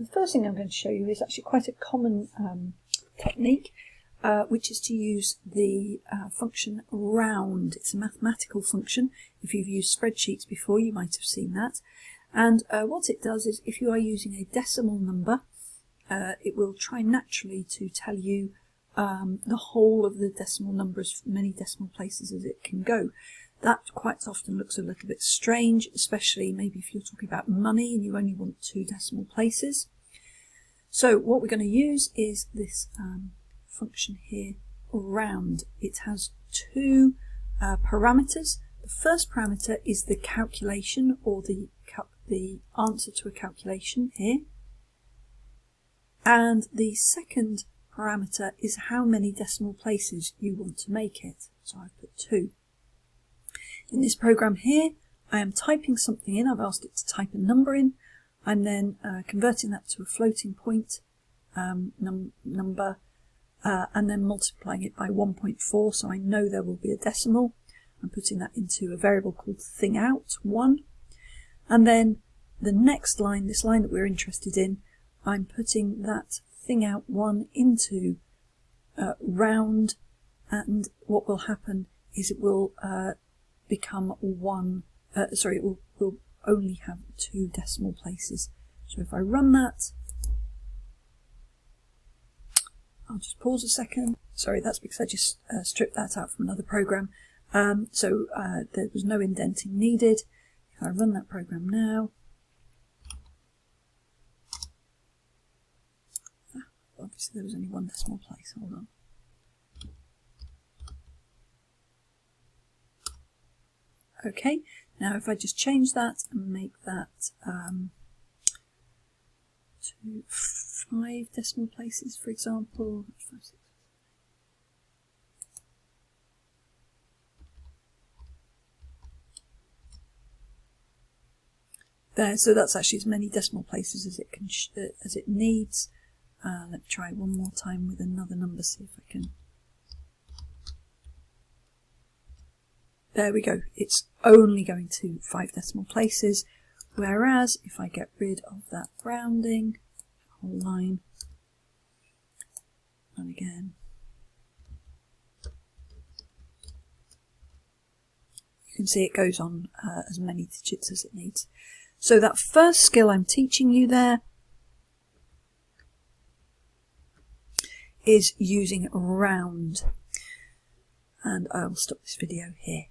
the first thing I'm going to show you is actually quite a common technique, which is to use the function round. It's a mathematical function. If you've used spreadsheets before, you might have seen that. And what it does is, if you are using a decimal number, it will try naturally to tell you the whole of the decimal number, as many decimal places as it can go. That quite often looks a little bit strange, especially maybe if you're talking about money and you only want 2 decimal places. So what we're going to use is this function here, round. It has 2 parameters. The first parameter is the calculation, or the answer to a calculation here. And the second parameter is how many decimal places you want to make it. So I've put 2. In this program here, I am typing something in. I've asked it to type a number in. I'm then converting that to a floating point number, and then multiplying it by 1.4, so I know there will be a decimal. I'm putting that into a variable called thing_out1, and then the next line, this line that we're interested in, I'm putting that thing_out1 into round, and what will happen is it will become it will only have 2 decimal places. So if I run that, I'll just pause a second. Sorry, that's because I just stripped that out from another program. So there was no indenting needed. If I run that program now, obviously there was only 1 decimal place. Hold on. Okay, now if I just change that and make that to 5 decimal places, for example. 5, 6. There, so that's actually as many decimal places as it can as it needs. Let me try one more time with another number, see if I can. There we go. It's only going to 5 decimal places, whereas if I get rid of that rounding, whole line, and again, you can see it goes on as many digits as it needs. So that first skill I'm teaching you there is using round. And I will stop this video here.